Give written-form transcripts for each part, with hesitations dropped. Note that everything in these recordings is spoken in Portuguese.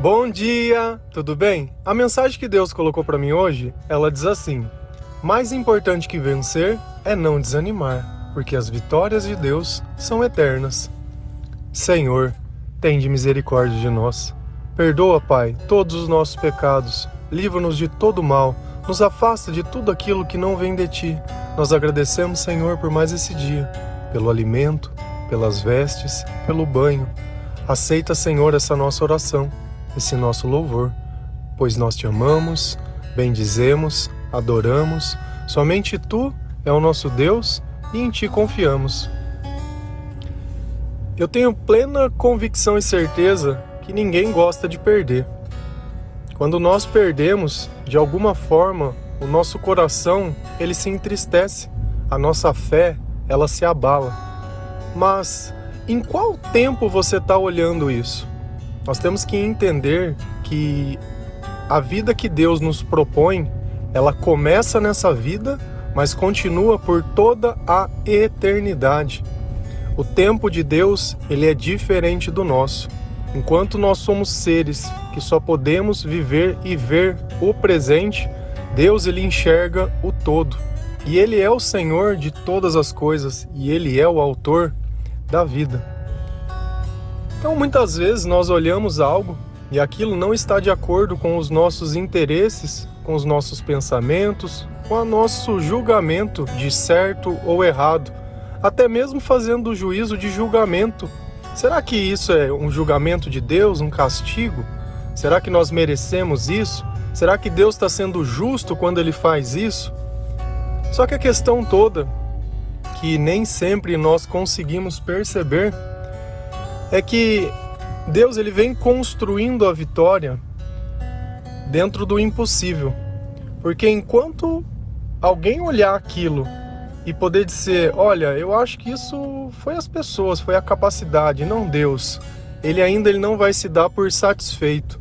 Bom dia, tudo bem? A mensagem que Deus colocou para mim hoje, ela diz assim: mais importante que vencer é não desanimar, porque as vitórias de Deus são eternas. Senhor, tende misericórdia de nós. Perdoa, Pai, todos os nossos pecados, livra-nos de todo mal, nos afasta de tudo aquilo que não vem de Ti. Nós agradecemos, Senhor, por mais esse dia, pelo alimento, pelas vestes, pelo banho. Aceita, Senhor, essa nossa oração, esse nosso louvor, pois nós Te amamos, bendizemos, adoramos. Somente Tu é o nosso Deus e em Ti confiamos. Eu tenho plena convicção e certeza que ninguém gosta de perder. Quando nós perdemos, de alguma forma, o nosso coração, ele se entristece, a nossa fé, ela se abala. Mas em qual tempo você está olhando isso? Nós temos que entender que a vida que Deus nos propõe, ela começa nessa vida, mas continua por toda a eternidade. O tempo de Deus, ele é diferente do nosso. Enquanto nós somos seres que só podemos viver e ver o presente, Deus, ele enxerga o todo. E Ele é o Senhor de todas as coisas, e Ele é o autor da vida. Então, muitas vezes nós olhamos algo e aquilo não está de acordo com os nossos interesses, com os nossos pensamentos, com o nosso julgamento de certo ou errado, até mesmo fazendo o juízo de julgamento. Será que isso é um julgamento de Deus, um castigo? Será que nós merecemos isso? Será que Deus está sendo justo quando Ele faz isso? Só que a questão toda, que nem sempre nós conseguimos perceber, é que Deus, ele vem construindo a vitória dentro do impossível. Porque enquanto alguém olhar aquilo e poder dizer, olha, eu acho que isso foi as pessoas, foi a capacidade, não Deus, ele não vai se dar por satisfeito.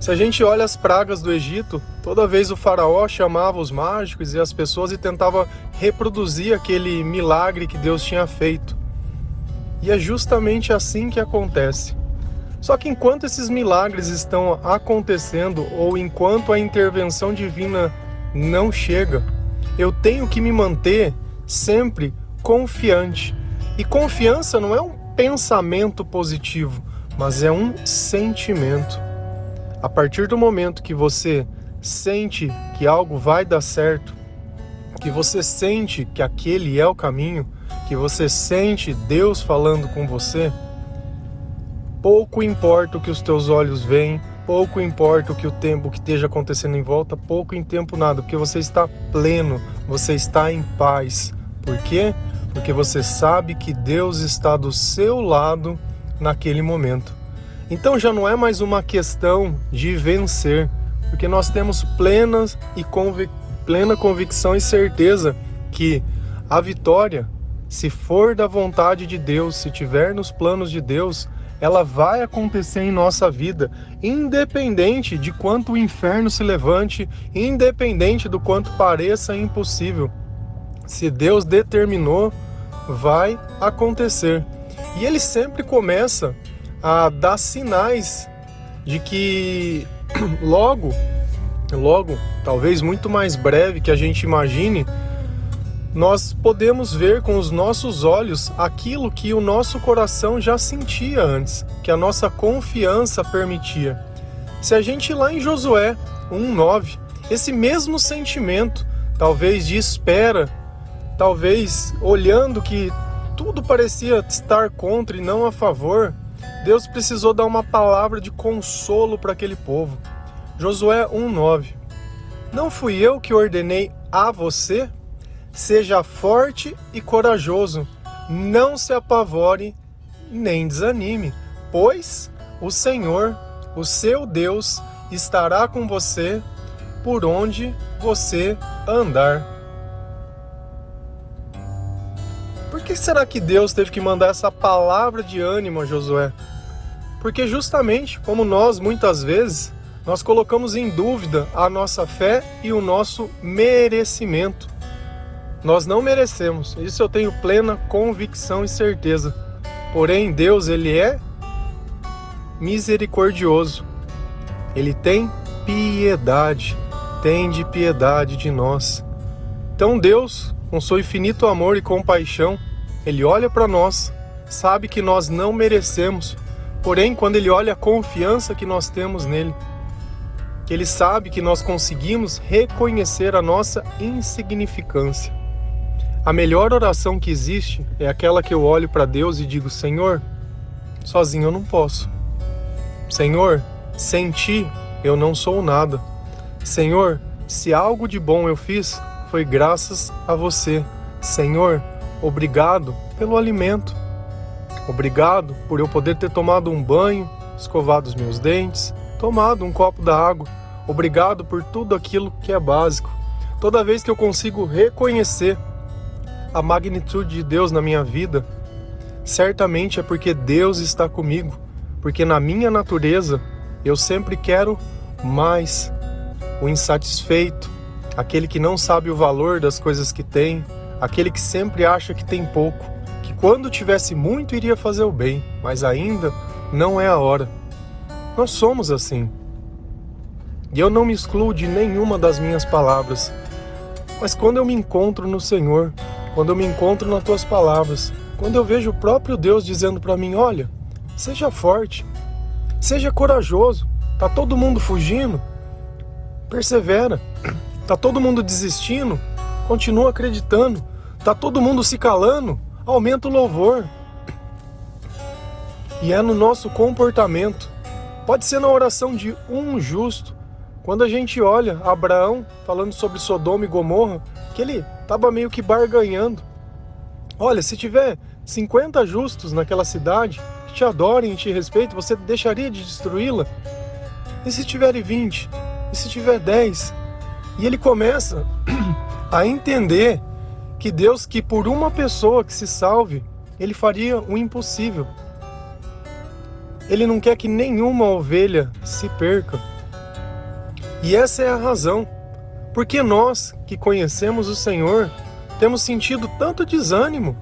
Se a gente olha as pragas do Egito, toda vez o faraó chamava os mágicos e as pessoas e tentava reproduzir aquele milagre que Deus tinha feito. E é justamente assim que acontece. Só que enquanto esses milagres estão acontecendo, ou enquanto a intervenção divina não chega, eu tenho que me manter sempre confiante. E confiança não é um pensamento positivo, mas é um sentimento. A partir do momento que você sente que algo vai dar certo, que você sente que aquele é o caminho, que você sente Deus falando com você, pouco importa o que os teus olhos veem, pouco importa o que esteja acontecendo em volta, pouco em tempo nada, porque você está pleno, você está em paz. Por quê? Porque você sabe que Deus está do seu lado naquele momento. Então já não é mais uma questão de vencer, porque nós temos plena convicção e certeza que a vitória, se for da vontade de Deus, se tiver nos planos de Deus, ela vai acontecer em nossa vida, independente de quanto o inferno se levante, independente do quanto pareça impossível. Se Deus determinou, vai acontecer. E Ele sempre começa a dar sinais de que logo, talvez muito mais breve que a gente imagine, nós podemos ver com os nossos olhos aquilo que o nosso coração já sentia antes, que a nossa confiança permitia. Se a gente ir lá em Josué 1:9, esse mesmo sentimento, talvez de espera, talvez olhando que tudo parecia estar contra e não a favor, Deus precisou dar uma palavra de consolo para aquele povo. Josué 1:9. Não fui eu que ordenei a você? Seja forte e corajoso, não se apavore nem desanime, pois o Senhor, o seu Deus, estará com você por onde você andar. Por que será que Deus teve que mandar essa palavra de ânimo a Josué? Porque justamente como nós, muitas vezes, nós colocamos em dúvida a nossa fé e o nosso merecimento. Nós não merecemos, isso eu tenho plena convicção e certeza. Porém, Deus, Ele é misericordioso. Ele tem piedade, tende piedade de nós. Então Deus, com seu infinito amor e compaixão, Ele olha para nós, sabe que nós não merecemos, porém quando Ele olha a confiança que nós temos nele, Ele sabe que nós conseguimos reconhecer a nossa insignificância. A melhor oração que existe é aquela que eu olho para Deus e digo: Senhor, sozinho eu não posso. Senhor, sem Ti eu não sou nada. Senhor, se algo de bom eu fiz, foi graças a Você. Senhor, obrigado pelo alimento. Obrigado por eu poder ter tomado um banho, escovado os meus dentes, tomado um copo da água. Obrigado por tudo aquilo que é básico. Toda vez que eu consigo reconhecer a magnitude de Deus na minha vida, certamente é porque Deus está comigo, porque na minha natureza eu sempre quero mais. O insatisfeito, aquele que não sabe o valor das coisas que tem, aquele que sempre acha que tem pouco, que quando tivesse muito iria fazer o bem, mas ainda não é a hora. Nós somos assim. E eu não me excluo de nenhuma das minhas palavras, mas quando eu me encontro no Senhor, quando eu me encontro nas Tuas palavras, quando eu vejo o próprio Deus dizendo para mim: olha, seja forte, seja corajoso, tá todo mundo fugindo, persevera, tá todo mundo desistindo, continua acreditando, tá todo mundo se calando, aumenta o louvor. E é no nosso comportamento, pode ser na oração de um justo. Quando a gente olha Abraão falando sobre Sodoma e Gomorra, que ele estava meio que barganhando. Olha, se tiver 50 justos naquela cidade, que te adorem e te respeitem, você deixaria de destruí-la? E se tiver 20? E se tiver 10? E ele começa a entender que Deus, que por uma pessoa que se salve, Ele faria o impossível. Ele não quer que nenhuma ovelha se perca. E essa é a razão, porque nós que conhecemos o Senhor temos sentido tanto desânimo.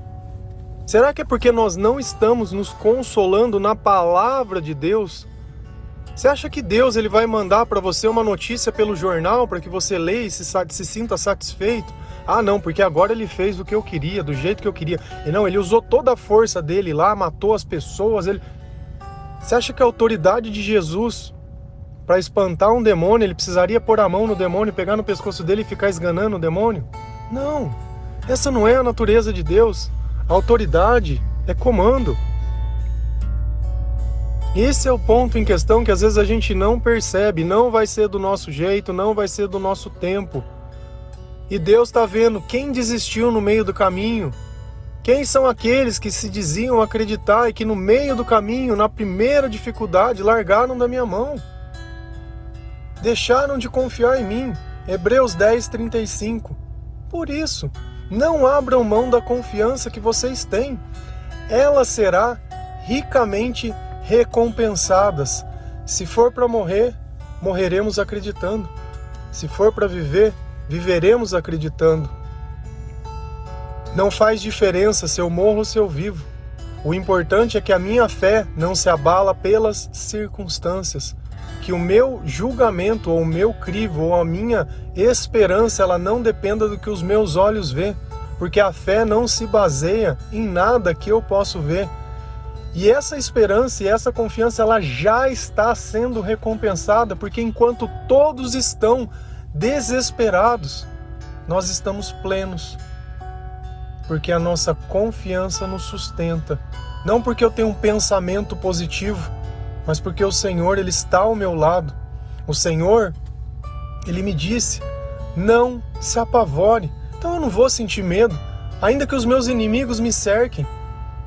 Será que é porque nós não estamos nos consolando na palavra de Deus? Você acha que Deus ele vai mandar para você uma notícia pelo jornal para que você leia e se sinta satisfeito? Ah não, porque agora ele fez o que eu queria, do jeito que eu queria. E não, ele usou toda a força dele lá, matou as pessoas. Você acha que a autoridade de Jesus, para espantar um demônio, ele precisaria pôr a mão no demônio, pegar no pescoço dele e ficar esganando o demônio? Não, essa não é a natureza de Deus. A autoridade é comando. Esse é o ponto em questão que às vezes a gente não percebe. Não vai ser do nosso jeito, não vai ser do nosso tempo. E Deus está vendo quem desistiu no meio do caminho. Quem são aqueles que se diziam acreditar e que no meio do caminho, na primeira dificuldade, largaram da minha mão. Deixaram de confiar em mim. Hebreus 10:35. Por isso, não abram mão da confiança que vocês têm. Ela será ricamente recompensadas. Se for para morrer, morreremos acreditando. Se for para viver, viveremos acreditando. Não faz diferença se eu morro ou se eu vivo. O importante é que a minha fé não se abala pelas circunstâncias. Que o meu julgamento, ou o meu crivo, ou a minha esperança, ela não dependa do que os meus olhos vê. Porque a fé não se baseia em nada que eu posso ver. E essa esperança e essa confiança, ela já está sendo recompensada, porque enquanto todos estão desesperados, nós estamos plenos. Porque a nossa confiança nos sustenta. Não porque eu tenho um pensamento positivo, mas porque o Senhor, Ele está ao meu lado. O Senhor, Ele me disse, não se apavore. Então eu não vou sentir medo, ainda que os meus inimigos me cerquem,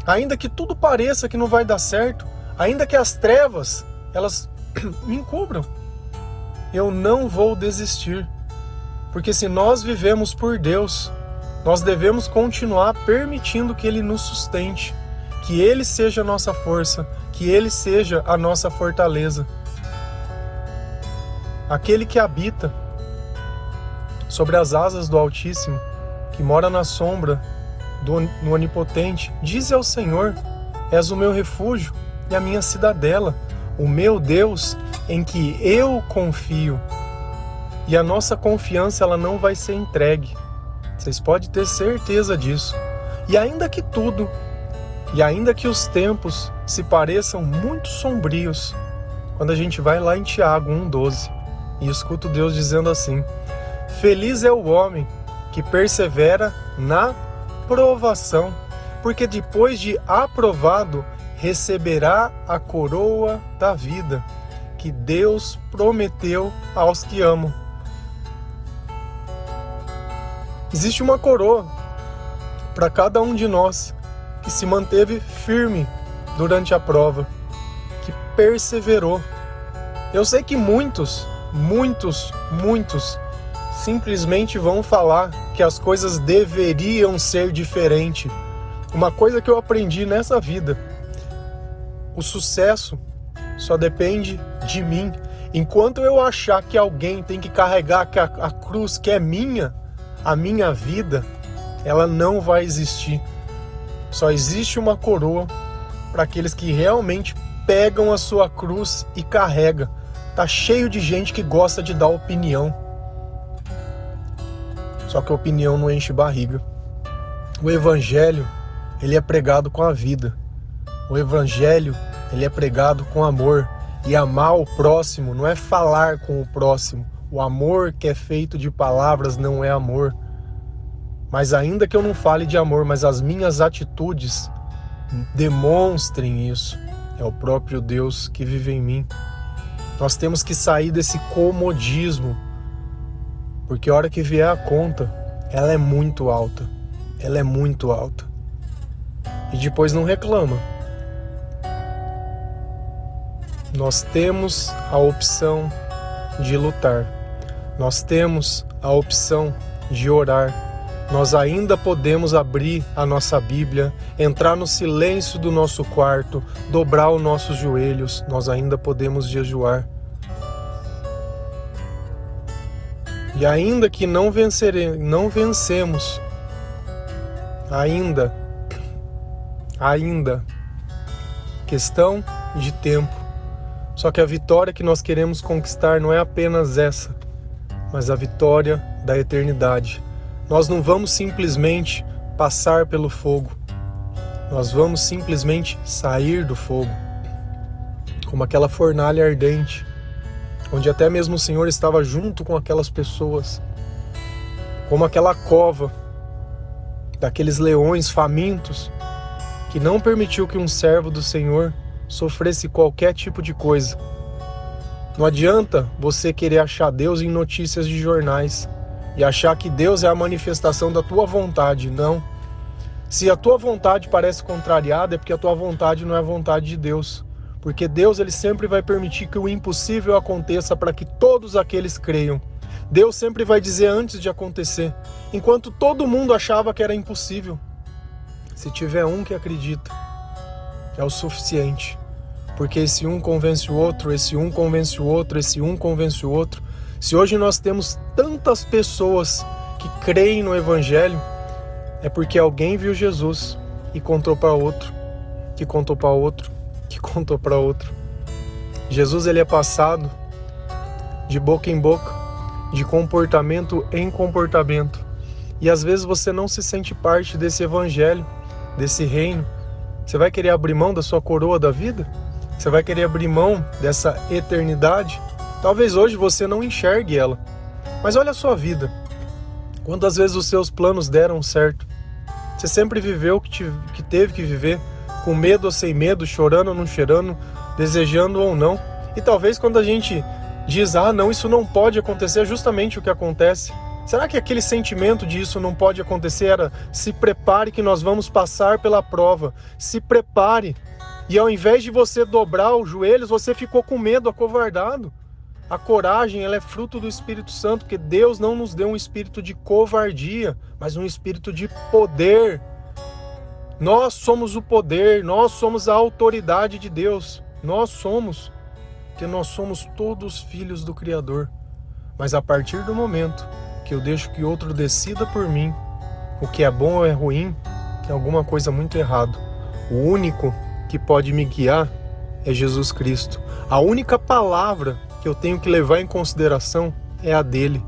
ainda que tudo pareça que não vai dar certo, ainda que as trevas, elas me encubram. Eu não vou desistir, porque se nós vivemos por Deus, nós devemos continuar permitindo que Ele nos sustente, que Ele seja a nossa força, que Ele seja a nossa fortaleza. Aquele que habita sobre as asas do Altíssimo, que mora na sombra do Onipotente, dize ao Senhor, és o meu refúgio e a minha cidadela, o meu Deus, em que eu confio. E a nossa confiança ela não vai ser entregue. Vocês podem ter certeza disso. E ainda que tudo, e ainda que os tempos se pareçam muito sombrios, quando a gente vai lá em Tiago 1,12 e escuta Deus dizendo assim: feliz é o homem que persevera na provação, porque depois de aprovado receberá a coroa da vida que Deus prometeu aos que amam. Existe uma coroa para cada um de nós que se manteve firme durante a prova, que perseverou. Eu sei que muitos simplesmente vão falar que as coisas deveriam ser diferentes. Uma coisa que eu aprendi nessa vida: o sucesso só depende de mim. Enquanto eu achar que alguém tem que carregar a cruz que é minha, a minha vida, ela não vai existir. Só existe uma coroa para aqueles que realmente pegam a sua cruz e carregam. Tá cheio de gente que gosta de dar opinião. Só que a opinião não enche barriga. O evangelho, ele é pregado com a vida. O evangelho, ele é pregado com amor. E amar o próximo não é falar com o próximo. O amor que é feito de palavras não é amor. Mas ainda que eu não fale de amor, mas as minhas atitudes demonstrem isso. É o próprio Deus que vive em mim. Nós temos que sair desse comodismo, porque a hora que vier a conta, ela é muito alta. Ela é muito alta. E depois não reclama. Nós temos a opção de lutar. Nós temos a opção de orar. Nós ainda podemos abrir a nossa Bíblia, entrar no silêncio do nosso quarto, dobrar os nossos joelhos. Nós ainda podemos jejuar. E ainda que não vencemos, ainda, questão de tempo. Só que a vitória que nós queremos conquistar não é apenas essa, mas a vitória da eternidade. Nós não vamos simplesmente passar pelo fogo. Nós vamos simplesmente sair do fogo. Como aquela fornalha ardente, onde até mesmo o Senhor estava junto com aquelas pessoas. Como aquela cova daqueles leões famintos que não permitiu que um servo do Senhor sofresse qualquer tipo de coisa. Não adianta você querer achar Deus em notícias de jornais e achar que Deus é a manifestação da tua vontade. Não. Se a tua vontade parece contrariada, é porque a tua vontade não é a vontade de Deus. Porque Deus, ele sempre vai permitir que o impossível aconteça para que todos aqueles creiam. Deus sempre vai dizer antes de acontecer, enquanto todo mundo achava que era impossível. Se tiver um que acredita, é o suficiente. Porque esse um convence o outro, esse um convence o outro, esse um convence o outro. Se hoje nós temos tantas pessoas que creem no Evangelho, é porque alguém viu Jesus e contou para outro, que contou para outro, que contou para outro. Jesus, ele é passado de boca em boca, de comportamento em comportamento. E às vezes você não se sente parte desse Evangelho, desse reino. Você vai querer abrir mão da sua coroa da vida? Você vai querer abrir mão dessa eternidade? Talvez hoje você não enxergue ela. Mas olha a sua vida. Quantas vezes os seus planos deram certo? Você sempre viveu o que teve que viver, com medo ou sem medo, chorando ou não chorando, desejando ou não. E talvez quando a gente diz, não, isso não pode acontecer, é justamente o que acontece. Será que aquele sentimento de isso não pode acontecer era: se prepare que nós vamos passar pela prova, se prepare. E ao invés de você dobrar os joelhos, você ficou com medo, acovardado. A coragem, ela é fruto do Espírito Santo, porque Deus não nos deu um espírito de covardia, mas um espírito de poder. Nós somos o poder, nós somos a autoridade de Deus. Nós somos, porque nós somos todos filhos do Criador. Mas a partir do momento que eu deixo que outro decida por mim, o que é bom ou é ruim, tem alguma coisa muito errada. O único que pode me guiar é Jesus Cristo. A única palavra que eu tenho que levar em consideração é a dele.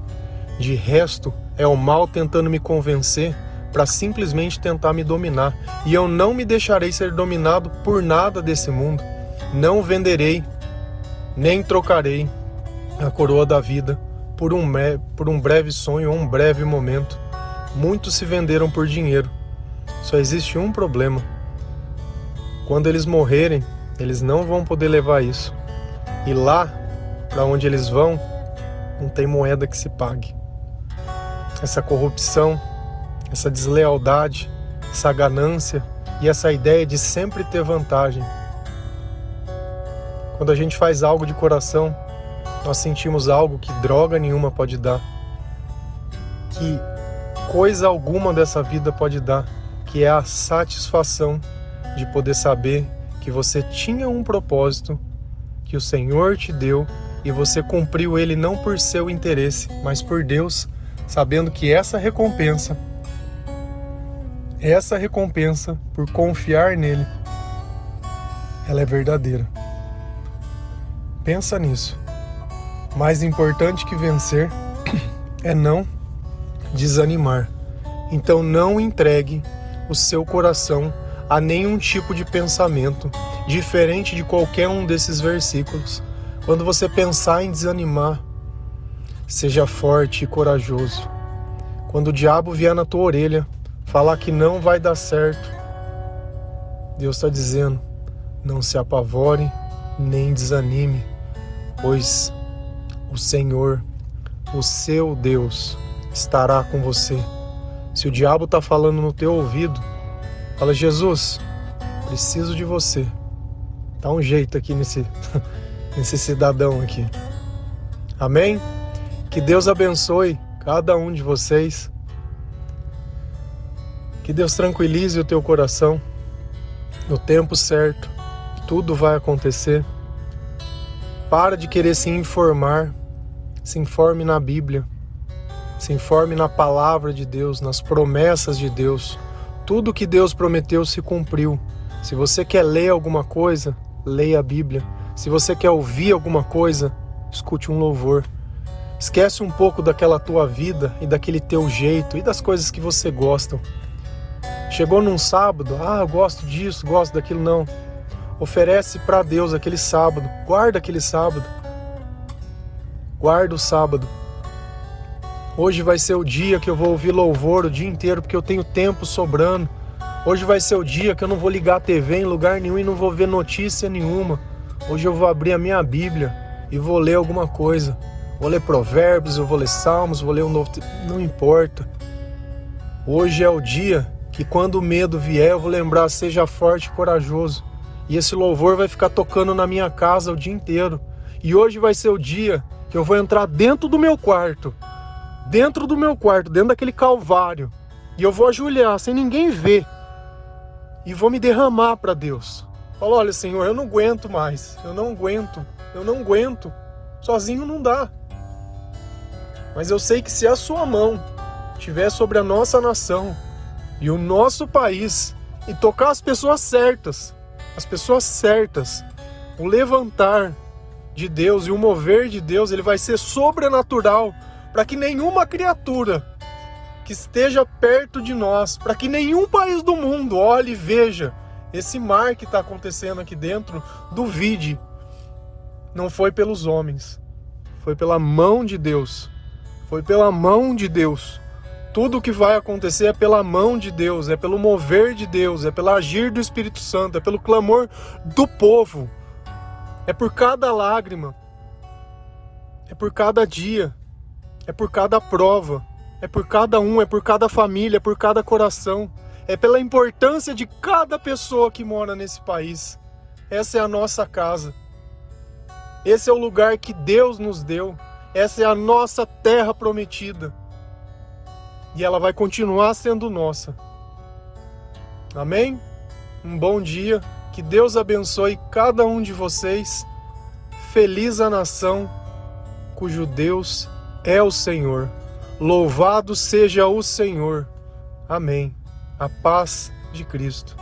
De resto, é o mal tentando me convencer para simplesmente tentar me dominar. E eu não me deixarei ser dominado por nada desse mundo. Não venderei, nem trocarei a coroa da vida por um breve sonho ou um breve momento. Muitos se venderam por dinheiro. Só existe um problema. Quando eles morrerem, eles não vão poder levar isso. E lá, para onde eles vão, não tem moeda que se pague. Essa corrupção, essa deslealdade, essa ganância e essa ideia de sempre ter vantagem. Quando a gente faz algo de coração, nós sentimos algo que droga nenhuma pode dar, que coisa alguma dessa vida pode dar, que é a satisfação de poder saber que você tinha um propósito, que o Senhor te deu e você cumpriu ele não por seu interesse, mas por Deus, sabendo que essa recompensa por confiar nele, ela é verdadeira. Pensa nisso. Mais importante que vencer é não desanimar. Então não entregue o seu coração a nenhum tipo de pensamento diferente de qualquer um desses versículos. Quando você pensar em desanimar, seja forte e corajoso. Quando o diabo vier na tua orelha falar que não vai dar certo, Deus está dizendo: não se apavore nem desanime, pois o Senhor, o seu Deus, estará com você. Se o diabo está falando no teu ouvido, fala: Jesus, preciso de você. Dá um jeito aqui nesse cidadão aqui. Amém? Que Deus abençoe cada um de vocês. Que Deus tranquilize o teu coração. No tempo certo, tudo vai acontecer. Para de querer se informar. Se informe na Bíblia. Se informe na palavra de Deus, nas promessas de Deus. Tudo que Deus prometeu se cumpriu. Se você quer ler alguma coisa, leia a Bíblia. Se você quer ouvir alguma coisa, escute um louvor. Esquece um pouco daquela tua vida e daquele teu jeito e das coisas que você gosta. Chegou num sábado, eu gosto disso, gosto daquilo, não. Oferece para Deus aquele sábado, guarda aquele sábado. Guarda o sábado. Hoje vai ser o dia que eu vou ouvir louvor o dia inteiro, porque eu tenho tempo sobrando. Hoje vai ser o dia que eu não vou ligar a TV em lugar nenhum e não vou ver notícia nenhuma. Hoje eu vou abrir a minha Bíblia e vou ler alguma coisa. Vou ler Provérbios, eu vou ler Salmos, vou ler um novo... Não importa. Hoje é o dia que quando o medo vier, eu vou lembrar: seja forte e corajoso. E esse louvor vai ficar tocando na minha casa o dia inteiro. E hoje vai ser o dia que eu vou entrar dentro do meu quarto, dentro daquele calvário, e eu vou ajoelhar sem ninguém ver, e vou me derramar para Deus. Fala: olha, Senhor, eu não aguento mais, eu não aguento, sozinho não dá. Mas eu sei que se a sua mão estiver sobre a nossa nação e o nosso país, e tocar as pessoas certas, o levantar de Deus e o mover de Deus, ele vai ser sobrenatural, para que nenhuma criatura que esteja perto de nós, para que nenhum país do mundo olhe e veja esse mar que está acontecendo aqui dentro, duvide. Não foi pelos homens, foi pela mão de Deus. Foi pela mão de Deus. Tudo o que vai acontecer é pela mão de Deus, é pelo mover de Deus, é pelo agir do Espírito Santo, é pelo clamor do povo. É por cada lágrima, é por cada dia, é por cada prova, é por cada um, é por cada família, é por cada coração. É pela importância de cada pessoa que mora nesse país. Essa é a nossa casa. Esse é o lugar que Deus nos deu. Essa é a nossa terra prometida. E ela vai continuar sendo nossa. Amém? Um bom dia. Que Deus abençoe cada um de vocês. Feliz a nação cujo Deus é o Senhor. Louvado seja o Senhor. Amém. A paz de Cristo.